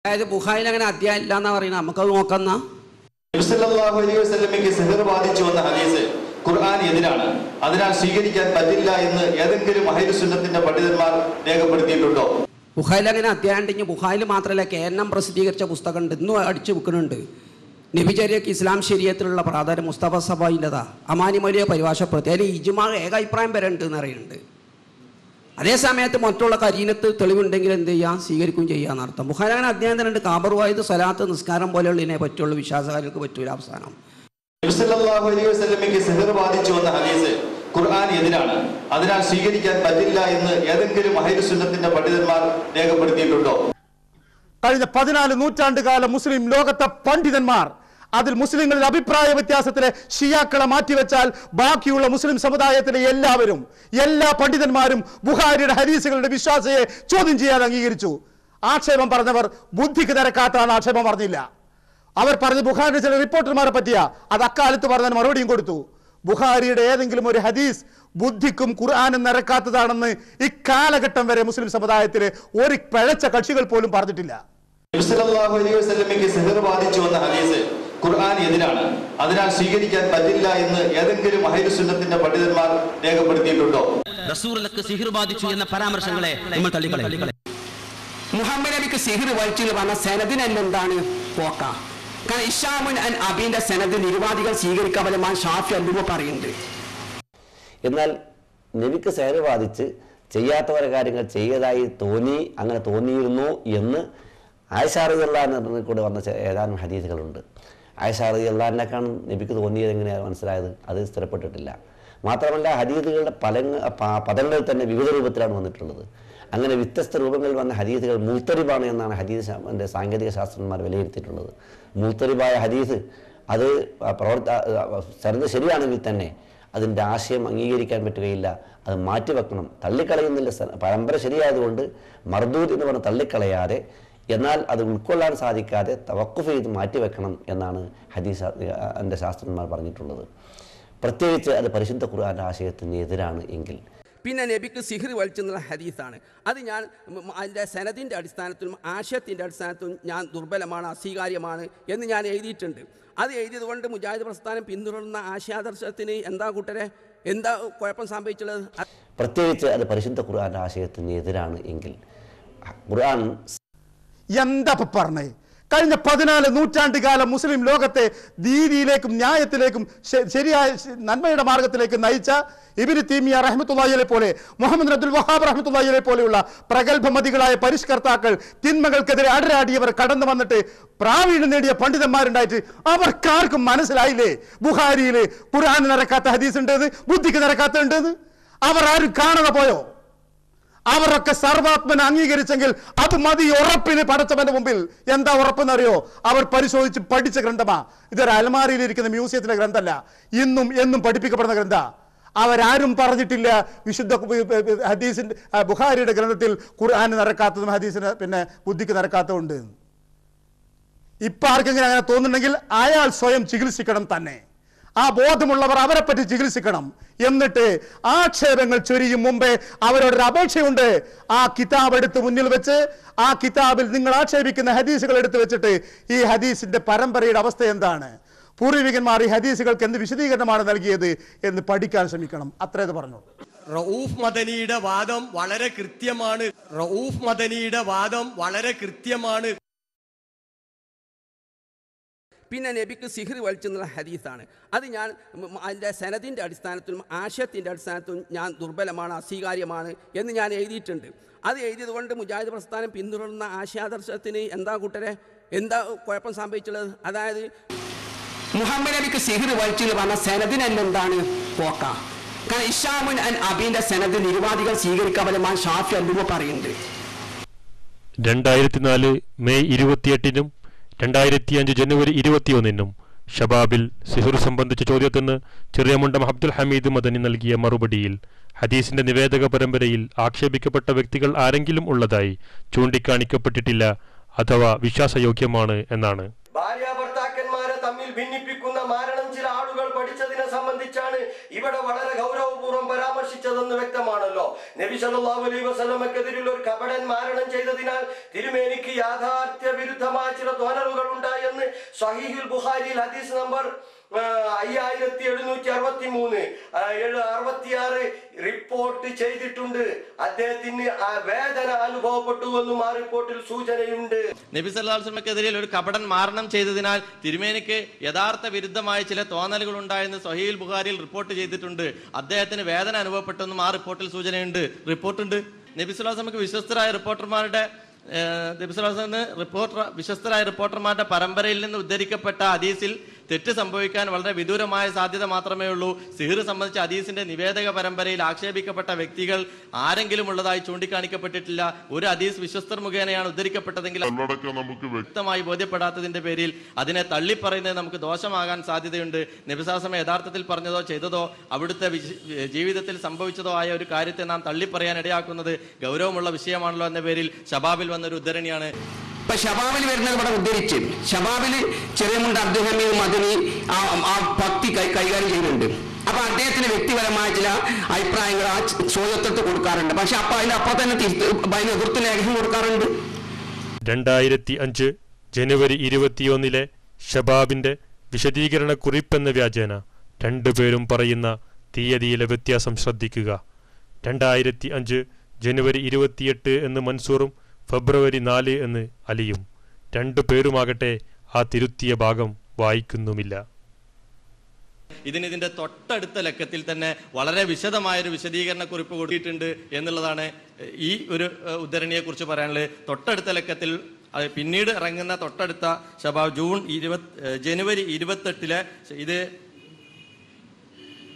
അതായത് ബുഖാരിയിൽ അങ്ങനെ അധ്യായം ഇല്ല എന്നാ പറയുന്നത്, നമുക്കത് നോക്കുന്ന സിഹർ ബാധിച്ചു വന്ന ഹദീസ് ഖുർആൻ എതിരാണ്, അതിനാൽ സ്വീകരിക്കാൻ പറ്റില്ല എന്ന് ഏതെങ്കിലും അഹ്ലു സുന്നത്തിന്റെ പണ്ഡിതന്മാർ രേഖപ്പെടുത്തിയിട്ടുണ്ടോ? ബുഖാരിയിൽ അങ്ങനെ അധ്യായം ഉണ്ടെങ്കിൽ ബുഖാരിൽ മാത്രമല്ല KNM പ്രസിദ്ധീകരിച്ച പുസ്തകമുണ്ട്, ഇന്നും അടിച്ചു വെക്കുന്നുണ്ട്. നബിചര്യക്ക് ഇസ്ലാം ശരീഅത്തിലുള്ള പ്രാധാന്യം മുസ്തഫ സബായിൻ്റെതാ അമാനിമലിയെ പരിഭാഷപ്പെടുത്തി, അതിൽ ഇജ്മാ ഏക അഭിപ്രായം വരെ ഉണ്ട് എന്നറിയുന്നുണ്ട്. അതേ സമയത്ത് മറ്റുള്ള കരീനത്ത് തെളിവുണ്ടെങ്കിൽ എന്ത് ചെയ്യാം, സ്വീകരിക്കുകയും ചെയ്യാന്നർത്ഥം. ബുഖാരി അങ്ങനെ അധ്യായം തന്നെ ഉണ്ട്. കാബറുവായത് സ്വലാത്ത് നിസ്കാരം പോലെയുള്ളതിനെ പറ്റുള്ളൂ, വിശ്വാസകാര്യർക്ക് പറ്റൂല. അവസാനം സിഹർ ബാധിച്ചു വന്ന ഹദീസ് ഖുർആൻ എതിരാണ്, അതിനാൽ സ്വീകരിക്കാൻ പറ്റില്ല എന്ന് ഏതെങ്കിലും അഹ്ലു സുന്നത്തിന്റെ പണ്ഡിതന്മാർ രേഖപ്പെടുത്തിയിട്ടുണ്ടോ? കഴിഞ്ഞ 14 നൂറ്റാണ്ട് കാലം മുസ്ലിം ലോകത്തെ പണ്ഡിതന്മാർ, അതിൽ മുസ്ലിങ്ങളുടെ അഭിപ്രായ വ്യത്യാസത്തിലെ ഷിയാക്കളെ മാറ്റിവെച്ചാൽ ബാക്കിയുള്ള മുസ്ലിം സമുദായത്തിലെ എല്ലാ പണ്ഡിതന്മാരും ബുഖാരിയുടെ ഹദീസുകളുടെ വിശ്വാസയെ ചോദ്യം ചെയ്യാൻ അംഗീകരിച്ചു. ആക്ഷേപം പറഞ്ഞവർ ബുദ്ധിക്ക് നിരക്കാത്തതാണ് ആക്ഷേപം പറഞ്ഞില്ല. അവർ പറഞ്ഞ ബുഖാരിയുടെ ചില റിപ്പോർട്ടർമാരെ പറ്റിയ അത് അക്കാലത്ത് പറഞ്ഞതിന് മറുപടിയും കൊടുത്തു. ബുഖാരിയുടെ ഏതെങ്കിലും ഒരു ഹദീസ് ബുദ്ധിക്കും ഖുർആനും നിരക്കാത്തതാണെന്ന് ഇക്കാലഘട്ടം വരെ മുസ്ലിം സമുദായത്തിലെ ഒരു പിഴച്ച കക്ഷികൾ പോലും പറഞ്ഞിട്ടില്ല. സിഹർ ബാധിച്ചു വന്ന ഹദീസ് ഖുർആൻ എതിരാണ്, അതിനാൽ സ്വീകരിക്കാൻ പറ്റില്ല എന്ന് ഏതെങ്കിലും അഹ്ലു സുന്നത്തിന്റെ പണ്ഡിതന്മാർ രേഖപ്പെടുത്തിയിട്ടുണ്ടോ? റസൂലുള്ളാഹിക്ക് സിഹർ ബാധിച്ചു എന്ന പരാമർശങ്ങളെ നമ്മൾ തള്ളിക്കളയും. മുഹമ്മദ് നബിക്ക് സിഹർ വലിച്ചു പറഞ്ഞ സനദിന് എന്താണ് പോക്ക? കാരണം ഇഷാമുൻ അൻ അബീന്റെ സനദ് നിരുവാദികൾ സ്വീകരിക്കാൻ പറ്റുമ്പോൾ ഷാഫി അല്ലുമ പറയുന്നുണ്ട്. എന്നാൽ നബിക്ക് സിഹർ ബാധിച്ച് ചെയ്യാത്തവരെ കാര്യങ്ങൾ ചെയ്തതായി അങ്ങനെ തോന്നിയിരുന്നു എന്ന് ആയിഷ റളിയല്ലാഹു കൂടെ വന്ന ഏതാനും ഹദീസുകളുണ്ട്. ആയിഷ റളിയല്ലാഹുവിനെക്കാണ് നബിക്ക് തോന്നിയത് എങ്ങനെയാണ് മനസ്സിലായത്? അത് സ്ഥിരപ്പെട്ടിട്ടില്ല. മാത്രമല്ല ഹദീസുകളുടെ പദങ്ങൾ തന്നെ വിവിധ രൂപത്തിലാണ് വന്നിട്ടുള്ളത്. അങ്ങനെ വ്യത്യസ്ത രൂപങ്ങളിൽ വന്ന ഹദീസുകൾ മുൽത്തരിബാണ് എന്നാണ് ഹദീസിന്റെ സാങ്കേതിക ശാസ്ത്രജ്ഞന്മാർ വിലയിരുത്തിയിട്ടുള്ളത്. മുൽത്തരിബായ ഹദീസ് അത് സനദ് ശരിയാണെങ്കിൽ തന്നെ അതിൻ്റെ ആശയം അംഗീകരിക്കാൻ പറ്റുകയില്ല, അത് മാറ്റിവെക്കണം, തള്ളിക്കളയുന്നില്ല. പരമ്പര ശരിയായതുകൊണ്ട് മർദൂദ് എന്ന് പറഞ്ഞ് തള്ളിക്കളയാതെ, എന്നാൽ അത് ഉൾക്കൊള്ളാൻ സാധിക്കാതെ തവക്കുഫ് ചെയ്ത് മാറ്റിവെക്കണം എന്നാണ് ഹദീസിന്റെ ശാസ്ത്രജ്ഞന്മാർ പറഞ്ഞിട്ടുള്ളത്. പ്രത്യേകിച്ച് അത് പരിശുദ്ധ ഖുർആന്റെ ആശയത്തിന് എതിരാണ് എങ്കിൽ. പിന്നെ നബിക്ക് സിഹർ വലിച്ചെന്നുള്ള ഹദീസാണ്. അത് ഞാൻ അതിൻ്റെ സനദിൻ്റെ അടിസ്ഥാനത്തിലും ആശയത്തിൻ്റെ അടിസ്ഥാനത്തിലും ഞാൻ ദുർബലമാണ്, അസ്വീകാര്യമാണ് എന്ന് ഞാൻ എഴുതിയിട്ടുണ്ട്. അത് എഴുതിയത് കൊണ്ട് മുജാഹിദ് പ്രസ്ഥാനം പിന്തുടരുന്ന ആശയാദർശത്തിന് എന്താ കുഴപ്പം സംഭവിച്ചുള്ളത്? പ്രത്യേകിച്ച് അത് പരിശുദ്ധ ഖുർആന്റെ ആശയത്തിന് എതിരാണ് എങ്കിൽ. ഖുർആൻ എന്താ പറഞ്ഞേ? കഴിഞ്ഞ 14 നൂറ്റാണ്ട് കാലം മുസ്ലിം ലോകത്തെ ദീനിയിലേക്കും ന്യായത്തിലേക്കും ശരിയായ നന്മയുടെ മാർഗത്തിലേക്ക് നയിച്ച ഇബ്നു തൈമിയ്യ റഹ്മത്തുള്ളാഹി അലൈഹി പോലെ, മുഹമ്മദ് അബ്ദുൽ വഹാബ് റഹ്മത്തുള്ളാഹി അലൈഹി പോലെയുള്ള പ്രഗത്ഭമതികളായ പരിഷ്കർത്താക്കൾ, തിന്മകൾക്കെതിരെ അടരാടിയവർ കടന്നു വന്നിട്ട് പ്രാവീണ്യം നേടിയ പണ്ഡിതന്മാരുണ്ടായിട്ട് അവർക്കാർക്കും മനസ്സിലായില്ലേ ബുഖാരിയിൽ ഖുർആൻ നിരക്കാത്ത ഹദീസ് ഉണ്ടെന്ന്, ബുദ്ധിക്ക് നിരക്കാത്ത ഉണ്ടെന്ന്? അവർ ആരും കാണാതെ പോയോ? അവരൊക്കെ സർവാത്മന അംഗീകരിച്ചെങ്കിൽ അത് മതി ഉറപ്പിന് പടച്ചവന്റെ മുമ്പിൽ. എന്താ ഉറപ്പെന്നറിയോ? അവർ പരിശോധിച്ച് പഠിച്ച ഗ്രന്ഥമാ. ഇതൊരു അലമാരിയിലിരിക്കുന്ന മ്യൂസിയത്തിലെ ഗ്രന്ഥമല്ല, ഇന്നും എന്നും പഠിപ്പിക്കപ്പെടുന്ന ഗ്രന്ഥ. അവരാരും പറഞ്ഞിട്ടില്ല വിശുദ്ധ ഹദീസിന്റെ ബുഖാരിയുടെ ഗ്രന്ഥത്തിൽ ഖുർആൻ നിരക്കാത്തതും ഹദീസിന് ബുദ്ധിക്ക് നിരക്കാത്തതുണ്ട്. ഇപ്പൊ ആർക്കെങ്കിലും അങ്ങനെ തോന്നുന്നുണ്ടെങ്കിൽ അയാൾ സ്വയം ചികിത്സിക്കണം തന്നെ. ആ ബോധമുള്ളവർ അവരെ പറ്റി ചികിത്സിക്കണം. എന്നിട്ട് ആക്ഷേപങ്ങൾ ചൊരിയും മുമ്പേ അവരോടൊരു അപേക്ഷയുണ്ട്. ആ കിതാബ് എടുത്ത് മുന്നിൽ വെച്ച് ആ കിതാബിൽ നിങ്ങൾ ആക്ഷേപിക്കുന്ന ഹദീസുകൾ എടുത്ത് വെച്ചിട്ട് ഈ ഹദീസിന്റെ പരമ്പരയുടെ അവസ്ഥ എന്താണ്, പൂർവികന്മാർ ഈ ഹദീസുകൾക്ക് എന്ത് വിശദീകരണമാണ് നൽകിയത് എന്ന് പഠിക്കാൻ ശ്രമിക്കണം. അത്രയത് പറഞ്ഞു. റഊഫ് മദനിയുടെ വാദം വളരെ കൃത്യമാണ്. പിന്നെ നബിക്ക് സിഹർ വലിച്ചെന്നുള്ള ഹദീസാണ്. അത് ഞാൻ അതിൻ്റെ സനദിൻ്റെ അടിസ്ഥാനത്തിലും ആശയത്തിൻ്റെ അടിസ്ഥാനത്തിലും ഞാൻ ദുർബലമാണ്, അസ്വീകാര്യമാണ് എന്ന് ഞാൻ എഴുതിയിട്ടുണ്ട്. അത് എഴുതിയത് കൊണ്ട് മുജാഹിദ് പ്രസ്ഥാനം പിന്തുടരുന്ന ആശയാദർശത്തിന് എന്താ കുഴപ്പം സംഭവിച്ചുള്ളത്? അതായത് മുഹമ്മദ് നബിക്ക് സിഹർ വലിച്ചു പറഞ്ഞ സനദിന് എന്താണ് പോക്ക? കാരണം ഇഷാമുൻ അൻ അബീന്റെ സനദ് നിരുവാദികൾ സ്വീകരിക്കാൻ പറ്റുമ്പോൾ ഷാഫി അല്ലുമ പറയുന്നുണ്ട്. 2004 മെയ് 28-നും 2005 ജനുവരി 21-നും ഷബാബിൽ സിഹർ സംബന്ധിച്ച ചോദ്യത്തിന് ചെറിയമുണ്ടം അബ്ദുൽ ഹമീദ് മദനി നൽകിയ മറുപടിയിൽ ഹദീസിന്റെ നിവേദക പരമ്പരയിൽ ആക്ഷേപിക്കപ്പെട്ട വ്യക്തികൾ ആരെങ്കിലും ഉള്ളതായി ചൂണ്ടിക്കാണിക്കപ്പെട്ടിട്ടില്ല അഥവാ വിശ്വാസയോഗ്യമാണ് എന്നാണ്. ഭാര്യാഭർത്താക്കന്മാരെ തമ്മിൽ ഭിന്നിപ്പിക്കുന്ന മാരണം ചില ആളുകൾ പഠിച്ചതിനെ സംബന്ധിച്ചാണ് ഇവിടെ വളരെ ഗൗരവപൂർവ്വം പരാമർശിച്ചത്. ബാധിച്ചതെന്ന് വ്യക്തമാണല്ലോ. നബി സല്ലല്ലാഹു അലൈഹി വസല്ലമക്കെതിരിൽ ഒരു കപടൻ മാരണം ചെയ്തതിനാൽ തിരുമേനിക്ക് യാഥാർത്ഥ്യ വിരുദ്ധമായ ചില തോന്നലുകൾ ഉണ്ടായെന്ന് സ്വഹീഹുൽ ബുഖാരിയിൽ ഹദീസ് നമ്പർ 5763 റിപ്പോർട്ട് ചെയ്തിട്ടുണ്ട്. അദ്ദേഹത്തിന് വേദന അനുഭവപ്പെട്ടുവെന്നും ആ റിപ്പോർട്ടിൽ സൂചനയുണ്ട്. നബി സല്ലല്ലാഹു അലൈഹി വസല്ലമക്കെതിരെ ഒരു കപടൻ മാരണം ചെയ്തതിനാൽ തിരുമേനിക്ക് യഥാർത്ഥ വിരുദ്ധമായ ചില തോന്നലുകൾ ഉണ്ടായെന്ന് സ്വഹീഹുൽ ബുഖാരിയിൽ റിപ്പോർട്ട് ചെയ്തിട്ടുണ്ട്. അദ്ദേഹത്തിന് വേദന അനുഭവപ്പെട്ടെന്നും ആ റിപ്പോർട്ടിൽ സൂചനയുണ്ട്. റിപ്പോർട്ടുണ്ട്. നബി സല്ലല്ലാഹു അലൈഹി വസല്ലമക്ക് വിശ്വസ്തരായ റിപ്പോർട്ടർമാരുടെ പരമ്പരയിൽ നിന്ന് ഉദ്ധരിക്കപ്പെട്ട ഹദീസിൽ തെറ്റ് സംഭവിക്കാൻ വളരെ വിദൂരമായ സാധ്യത മാത്രമേ ഉള്ളൂ. സിഹിർ സംബന്ധിച്ച ഹദീസിന്റെ നിവേദക പരമ്പരയിൽ ആക്ഷേപിക്കപ്പെട്ട വ്യക്തികൾ ആരെങ്കിലും ഉള്ളതായി ചൂണ്ടിക്കാണിക്കപ്പെട്ടിട്ടില്ല. ഒരു ഹദീസ് വിശ്വസ്തർ മുഖേനയാണ് ഉദ്ധരിക്കപ്പെട്ടതെങ്കിൽ നമുക്ക് വ്യക്തമായി ബോധ്യപ്പെടാത്തതിന്റെ പേരിൽ അതിനെ തള്ളിപ്പറയുന്നത് നമുക്ക് ദോഷമാകാൻ സാധ്യതയുണ്ട്. നബി സല്ലല്ലാഹു അലൈഹി വസല്ലം യഥാർത്ഥത്തിൽ പറഞ്ഞതോ ചെയ്തതോ അവിടുത്തെ ജീവിതത്തിൽ സംഭവിച്ചതോ ആയ ഒരു കാര്യത്തെ നാം തള്ളിപ്പറയാൻ ഇടയാക്കുന്നത് ഗൗരവമുള്ള വിഷയമാണല്ലോ എന്ന പേരിൽ ഷബാബിൽ വന്നൊരു ഉദ്ധരണിയാണ്. ഇപ്പൊ ഷബാബിൽ വരുന്നത് ഇവിടെ ഉദ്ധരിച്ച് ഷബാബിൽ ചെറിയമുണ്ട് അബ്ദുൽ ഹമീദ് മദനി ആ ഭക്തി കൈകാര്യം ചെയ്യുന്നുണ്ട്. അപ്പൊ അദ്ദേഹത്തിന് വ്യക്തിപരമായ ചില അഭിപ്രായങ്ങൾ ആ ചോദ്യത്തിൽ കൊടുക്കാറുണ്ട്. പക്ഷെ അപ്പൊ അതിനപ്പുറം തന്നെ എതിർത്ത് ലേഖനം കൊടുക്കാറുണ്ട്. 2005 ജനുവരി 21 ഷബാബിന്റെ വിശദീകരണ കുറിപ്പെന്ന വ്യാജേന രണ്ടുപേരും പറയുന്ന തീയതിയിലെ വ്യത്യാസം ശ്രദ്ധിക്കുക. 2005 ജനുവരി 28 എന്ന് മൻസൂറും ഫെബ്രുവരി 4 എന്ന് അലിയും. രണ്ടുപേരുമാകട്ടെ ആ തിരുത്തിയ ഭാഗം വായിക്കുന്നുമില്ല. ഇതിന്റെ തൊട്ടടുത്ത ലക്കത്തിൽ തന്നെ വളരെ വിശദമായൊരു വിശദീകരണ കുറിപ്പ് കൊടുത്തിട്ടുണ്ട് എന്നുള്ളതാണ് ഈ ഒരു ഉദ്ധരണിയെ കുറിച്ച് പറയാനുള്ളത്. തൊട്ടടുത്ത ലക്കത്തിൽ പിന്നീട് ഇറങ്ങുന്ന തൊട്ടടുത്ത ഷബാബ് ജനുവരി 28 ഇത്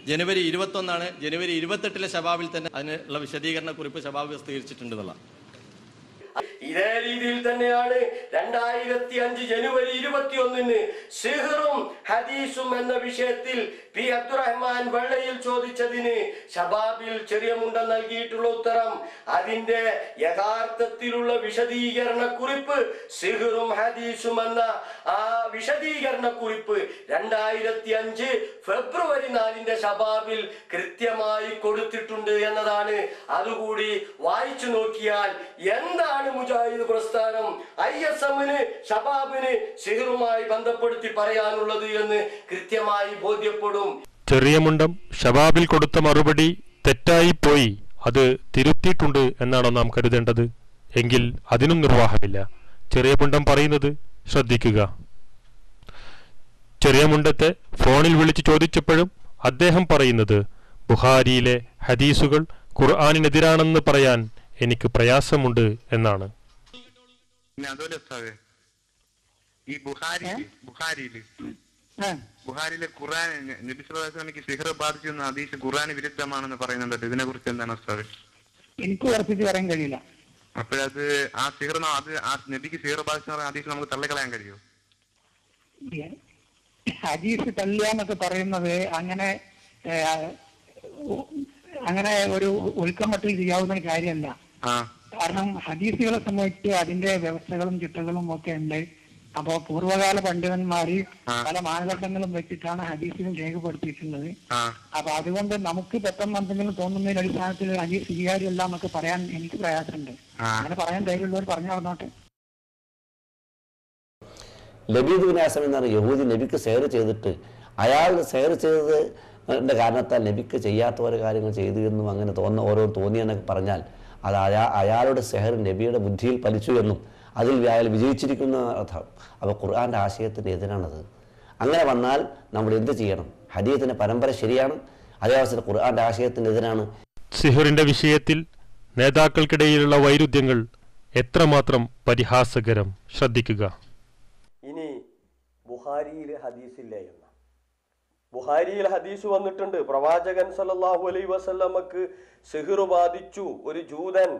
ജനുവരി 21 ജനുവരി 28 ഷബാബിൽ തന്നെ അതിനുള്ള വിശദീകരണ കുറിപ്പ് ഷബാബ് പ്രസിദ്ധീകരിച്ചിട്ടുണ്ടെന്നുള്ള. ഇതേ രീതിയിൽ തന്നെയാണ് 2005 ജനുവരി 21 സിഹറും ഹദീസും എന്ന വിഷയത്തിൽ പി അബ്ദുറഹ്മാൻ വെള്ളയിൽ ചോദിച്ചതിന് ഷബാബിൽ ചെറിയ മുണ്ട നൽകിയിട്ടുള്ള ഉത്തരം അതിന്റെ യഥാർത്ഥത്തിലുള്ള വിശദീകരണ കുറിപ്പ് സിഹറും ഹദീസും എന്ന ആ വിശദീകരണ കുറിപ്പ് 2005 ഫെബ്രുവരി 4 ഷബാബിൽ കൃത്യമായി കൊടുത്തിട്ടുണ്ട് എന്നതാണ്. അതുകൂടി വായിച്ചു നോക്കിയാൽ എന്താണ് മുജാഹിദ് പ്രസ്ഥാനം ISM-ന് ഷബാബിന് സിഹറുമായി ബന്ധപ്പെടുത്തി പറയാനുള്ളത് എന്ന് കൃത്യമായി ബോധ്യപ്പെടും. ചെറിയ മുണ്ടം ഷബാബിൽ കൊടുത്ത മറുപടി തെറ്റായി പോയി, അത് തിരുത്തിയിട്ടുണ്ട് എന്നാണോ നാം കരുതേണ്ടത്? എങ്കിൽ അതിനും നിർവാഹമില്ല. ചെറിയ മുണ്ടം പറയുന്നത് ശ്രദ്ധിക്കുക. ചെറിയ മുണ്ടത്തെ ഫോണിൽ വിളിച്ചു ചോദിച്ചപ്പോഴും അദ്ദേഹം പറയുന്നത് ബുഖാരിയിലെ ഹദീസുകൾ ഖുർആനിനെതിരാണെന്ന് പറയാൻ എനിക്ക് പ്രയാസമുണ്ട് എന്നാണ്. ഈ ബുഖാരിയിലെ ഖുർആൻ നബി സല്ലല്ലാഹു അലൈഹി വസല്ലമക്ക് സിഹർ ബാധിച്ചു എന്ന ഹദീസ് ഖുർആന് വിരുദ്ധമാണെന്ന് പറയുന്നുണ്ട്. ഇതിനെ കുറിച്ച് എന്താണ് ഉസ്താദ്? എനിക്ക് ഉറപ്പിച്ച് പറയാൻ കഴിയില്ല. അപ്പോഴത് ആ സിഹർ ആ നബിക്ക് സിഹർ ബാധിച്ച ഹദീസ് നമുക്ക് തള്ളിക്കളയാൻ കഴിയുമോ? ഹദീസ് തള്ളിയാന്നൊക്കെ പറയുന്നത് അങ്ങനെ ഒരു ഉൾക്കമട്ടിൽ ചെയ്യാവുന്ന കാര്യമല്ല. കാരണം ഹദീസുകളെ സംബന്ധിച്ച് അതിന്റെ വ്യവസ്ഥകളും ചിട്ടകളും ഒക്കെ ഉണ്ട്. അപ്പോ പൂർവ്വകാല പണ്ഡിതന്മാര് പല മാനദണ്ഡങ്ങളും വെച്ചിട്ടാണ് ഹദീസിലും രേഖപ്പെടുത്തിയിട്ടുള്ളത്. അപ്പൊ അതുകൊണ്ട് നമുക്ക് പെട്ടെന്ന് എന്തെങ്കിലും തോന്നുന്നതിന്റെ അടിസ്ഥാനത്തിൽ ഹദീസ് സ്വീകാര്യമല്ല എന്നൊക്കെ പറയാൻ എനിക്ക് പ്രയാസമുണ്ട്. അങ്ങനെ പറയാൻ ധൈര്യമുള്ളവർ പറഞ്ഞു നടന്നോട്ടെ. ലബീദ് ബിൻ ആസം എന്നാണ് യഹൂദി നബിക്ക് സെയർ ചെയ്തിട്ട് അയാൾ സെയർ ചെയ്തതിന്റെ കാരണത്താൽ നബിക്ക് ചെയ്യാത്ത ഓരോ കാര്യങ്ങൾ ചെയ്തു എന്നും അങ്ങനെ തോന്നിയെന്നൊക്കെ പറഞ്ഞാൽ അത് അയാളുടെ സെഹർ നബിയുടെ ബുദ്ധിയിൽ പലിച്ചു എന്നും അതിൽ അയാൾ വിജയിച്ചിരിക്കുന്ന അർത്ഥം. അപ്പോൾ ഖുർആന്റെ ആശയത്തിന് എതിരാണത്. അങ്ങനെ വന്നാൽ നമ്മൾ എന്ത് ചെയ്യണം? ഹദീസിന്റെ പരമ്പര ശരിയാണ്, അതേവസ്ഥ ഖുർആന്റെ ആശയത്തിന് എതിരാണ്. സിഹറിന്റെ വിഷയത്തിൽ നേതാക്കൾക്കിടയിലുള്ള വൈരുദ്ധ്യങ്ങൾ എത്രമാത്രം പരിഹാസകരം ശ്രദ്ധിക്കുക. ഇനി ബുഖാരിയിൽ ഹദീസില്ല എന്ന ബുഖാരിയിൽ ഹദീസ് വന്നിട്ടുണ്ട്. പ്രവാചകൻ സല്ലല്ലാഹു അലൈഹി വസല്ലമക്ക് സിഹ്ർ ബാധിച്ചു, ഒരു ജൂതൻ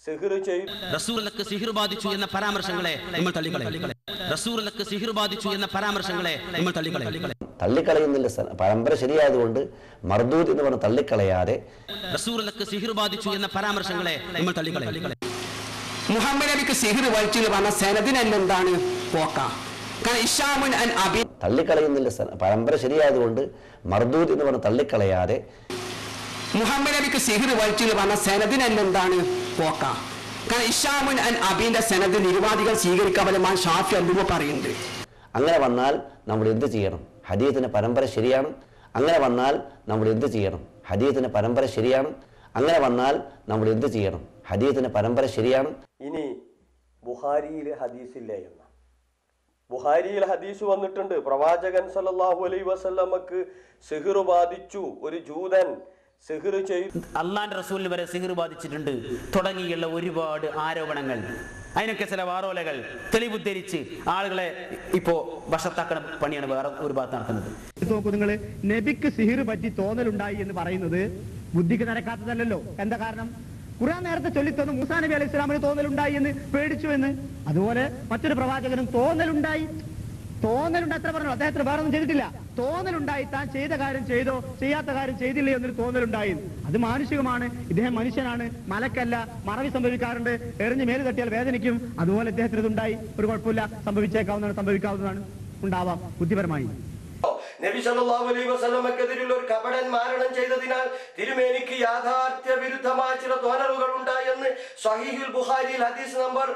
സിഹ്ർ ചെയ്തു. റസൂലുള്ളാഹിക്ക് സിഹ്ർ ബാധിച്ചു എന്ന പരാമർശങ്ങളെ നമ്മൾ തള്ളിക്കളയും. റസൂലുള്ളാഹിക്ക് സിഹ്ർ ബാധിച്ചു എന്ന പരാമർശങ്ങളെ നമ്മൾ തള്ളിക്കളയുന്നില്ല. പരമ്പര ശരിയായതുകൊണ്ട് മർദൂദ് എന്ന് പറഞ്ഞ തള്ളിക്കളയാതെ റസൂലുള്ളാഹിക്ക് സിഹ്ർ ബാധിച്ചു എന്ന പരാമർശങ്ങളെ നമ്മൾ തള്ളിക്കളയും. മുഹമ്മദ് നബിക്ക് സിഹ്ർ ബാധിച്ചു എന്ന് പറഞ്ഞ സനദിനെല്ലാം എന്താണ് പോക്ക? തള്ളിക്കളയുന്നില്ല. പരമ്പര ശരിയായതുകൊണ്ട് മർദൂദ് എന്ന് പറഞ്ഞ തള്ളിക്കളയാതെ മുഹമ്മദ് നബിക്ക് സിഹിർ വലിച്ചു എന്ന് പറഞ്ഞ സനദിന് എന്താണ് പോക്ക? കാരണം ഇഷാമുൻ അൻ അബീന്റെ സനദ് നിരുവാദികൾ സ്വീകരിക്കാൻ പറ്റുമ്പോൾ ഷാഫി അല്ലൂബ പറയുന്നുണ്ട്. അങ്ങനെ വന്നാൽ നമ്മൾ എന്ത് ചെയ്യണം? ഹദീസിന്റെ പരമ്പര ശരിയാണ്. അങ്ങനെ വന്നാൽ നമ്മൾ എന്ത് ചെയ്യണം? ഹദീസിന്റെ പരമ്പര ശരിയാണ്. അങ്ങനെ വന്നാൽ നമ്മൾ എന്ത് ചെയ്യണം? ഹദീസിന്റെ പരമ്പര ശരിയാണ്. ഇനി ബുഖാരിയിൽ ഹദീസില്ല എന്ന ബുഖാരിയിൽ ഹദീസ് വന്നിട്ടുണ്ട്. പ്രവാചകൻ സല്ലല്ലാഹു അലൈഹി വസല്ലമക്ക് സിഹിർ ബാധിച്ചു, ഒരു ജൂതൻ സിഹിർ ചെയ്തു, അള്ളാന്റെ റസൂലിന് വരെ സിഹിർ ബാധിച്ചിട്ടുണ്ട് തുടങ്ങിയുള്ള ഒരുപാട് ആരോപണങ്ങൾ, അതിനൊക്കെ ചില വാറോലകൾ തെളിവുദ്ധരിച്ച് ആളുകളെ ഇപ്പോ വശത്താക്കുന്ന പണിയാണ് വേറെ ഒരു ഭാഗത്ത് നടക്കുന്നത്. നോക്കൂ നിങ്ങൾ, നബിക്ക് സിഹിർ പറ്റി തോന്നലുണ്ടായി എന്ന് പറയുന്നത് ബുദ്ധിക്ക് നിരക്കാത്തതല്ലോ. എന്താ കാരണം? ഖുർആൻ നേരത്തെ ചൊല്ലിത്തന്നു മൂസാ നബി അലൈഹി സ്വലാമിന് തോന്നലുണ്ടായി എന്ന്, പേടിച്ചു എന്ന്. അതുപോലെ മറ്റൊരു പ്രവാചകനും തോന്നലുണ്ടായി എത്ര പറഞ്ഞു? അദ്ദേഹത്തിന് വേറെ ഒന്നും ചെയ്തിട്ടില്ല. തോന്നലുണ്ടായി, താൻ ചെയ്ത കാര്യം ചെയ്തോ ചെയ്യാത്ത കാര്യം ചെയ്തില്ലേ എന്നൊരു തോന്നലുണ്ടായി. അത് മാനുഷികമാണ്. ഇദ്ദേഹം മനുഷ്യനാണ്, മലക്കല്ല, മറവി സംഭവിക്കാറുണ്ട്, എറിഞ്ഞ് മേല് തട്ടിയാൽ വേദനിക്കും. അതുപോലെ ഇദ്ദേഹത്തിന് ഇതുണ്ടായി, ഒരു കുഴപ്പമില്ല, സംഭവിച്ചേക്കാവുന്നതാണ്, സംഭവിക്കാവുന്നതാണ്, ഉണ്ടാവാം ബുദ്ധിപരമായി. നബി സല്ലല്ലാഹു അലൈഹി വസല്ലമക്കെതിരെയുള്ള ഒരു കപടൻ മാരണം ചെയ്തതിനാൽ തിരുമേനിക്ക് യാഥാർത്ഥ്യ വിരുദ്ധമായ ചില തോന്നലുകൾ ഉണ്ടായെന്ന് സ്വഹീഹുൽ ബുഖാരിയിൽ ഹദീസ് നമ്പർ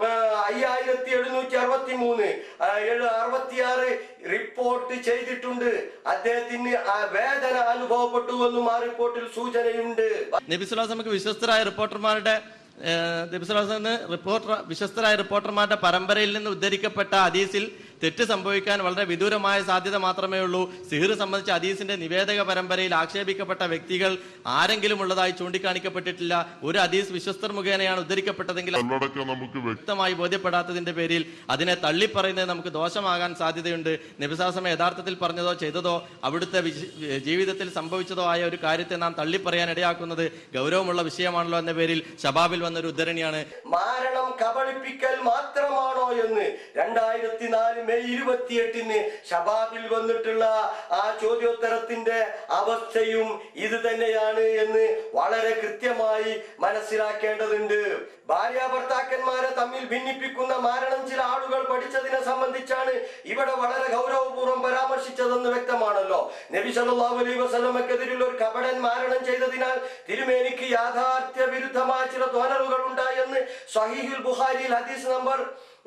5763 66 റിപ്പോർട്ട് ചെയ്തിട്ടുണ്ട്. അദ്ദേഹത്തിന് വേദന അനുഭവപ്പെട്ടു എന്നും ആ റിപ്പോർട്ടിൽ സൂചനയുണ്ട്. നബി സ്വല്ലല്ലാഹു അലൈഹി വസല്ലമക്ക് വിശ്വസ്തരായ റിപ്പോർട്ടർമാരുടെ പരമ്പരയിൽ നിന്ന് ഉദ്ധരിക്കപ്പെട്ട ഹദീസിൽ തെറ്റ് സംഭവിക്കാൻ വളരെ വിദൂരമായ സാധ്യത മാത്രമേ ഉള്ളൂ. സിഹിർ സംബന്ധിച്ച ഹദീസിന്റെ നിവേദക പരമ്പരയിൽ ആക്ഷേപിക്കപ്പെട്ട വ്യക്തികൾ ആരെങ്കിലും ഉള്ളതായി ചൂണ്ടിക്കാണിക്കപ്പെട്ടിട്ടില്ല. ഒരു ഹദീസ് വിശ്വസ്തർ മുഖേനയാണ് ഉദ്ധരിക്കപ്പെട്ടതെങ്കിൽ നമുക്ക് വ്യക്തമായി ബോധ്യപ്പെടാത്തതിന്റെ പേരിൽ അതിനെ തള്ളിപ്പറയുന്നത് നമുക്ക് ദോഷമാകാൻ സാധ്യതയുണ്ട്. നബി സല്ലല്ലാഹു അലൈഹി വസല്ലം യഥാർത്ഥത്തിൽ പറഞ്ഞതോ ചെയ്തതോ അവിടുത്തെ ജീവിതത്തിൽ സംഭവിച്ചതോ ആയ ഒരു കാര്യത്തെ നാം തള്ളിപ്പറയാൻ ഇടയാക്കുന്നത് ഗൗരവമുള്ള വിഷയമാണല്ലോ എന്ന പേരിൽ ഷബാബിൽ വന്നൊരു ഉദ്ധരണിയാണ്. മാരണം കബളിപ്പിക്കൽ മാത്രമാണോ എന്ന് 2004 മെയ് 28 ഷബാബിൽ വന്നിട്ടുള്ള ആ ചോദ്യോത്തരത്തിന്റെ അവസ്ഥയും ഇത് തന്നെയാണ് എന്ന് വളരെ കൃത്യമായി മനസ്സിലാക്കേണ്ടതുണ്ട്. ഭാര്യാഭർത്താക്കന്മാരെ തമ്മിൽ ഭിന്നിപ്പിക്കുന്ന മാരണം ചില ആളുകൾ പഠിച്ചതിനെ സംബന്ധിച്ചാണ് ഇവിടെ വളരെ ഗൗരവപൂർവ്വം പരാമർശിച്ചതെന്ന് വ്യക്തമാണല്ലോ. നബി സല്ലല്ലാഹു അലൈഹി വസല്ലമക്കെതിരെയുള്ള ഒരു കപടൻ മാരണം ചെയ്തതിനാൽ തിരുമേനിക്ക് യാഥാർത്ഥ്യ വിരുദ്ധമായ ചില തോന്നലുകൾ ഉണ്ടായെന്ന് സ്വഹീഹുൽ ബുഖാരിയിൽ ഹദീസ് നമ്പർ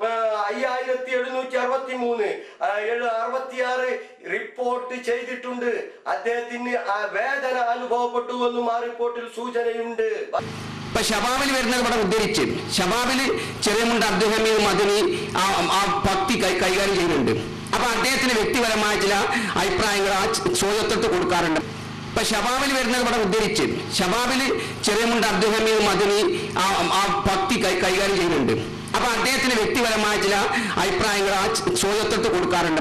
5763 66 റിപ്പോർട്ട് ചെയ്തിട്ടുണ്ട്. അദ്ദേഹത്തിന് വേദന അനുഭവപ്പെട്ടു എന്നും ആ റിപ്പോർട്ടിൽ സൂചനയുണ്ട്. ഇപ്പൊ ഷബാബിൽ വരുന്നത് ഇവിടെ ഉദ്ധരിച്ച് ഷബാബിൽ ചെറിയമുണ്ട് അബ്ദുൽ മദനി ആ ഭക്തി കൈകാര്യം ചെയ്യുന്നുണ്ട്. അപ്പൊ അദ്ദേഹത്തിന് വ്യക്തിപരമായ ചില അഭിപ്രായങ്ങൾ ആ ചോദ്യത്തോട്ട് കൊടുക്കാറുണ്ട്. ഇപ്പൊ ഷബാബിൽ വരുന്നത് ഇവിടെ ഉദ്ധരിച്ച് ഷബാബിൽ ചെറിയമുണ്ട് അബ്ദുൽ മദനി ആ ഭക്തി കൈകാര്യം ചെയ്യുന്നുണ്ട്. അപ്പൊ അദ്ദേഹത്തിന് വ്യക്തിപരമായ ചില അഭിപ്രായങ്ങൾ ആ ചോദ്യത്തോട്ട് കൊടുക്കാറുണ്ട്.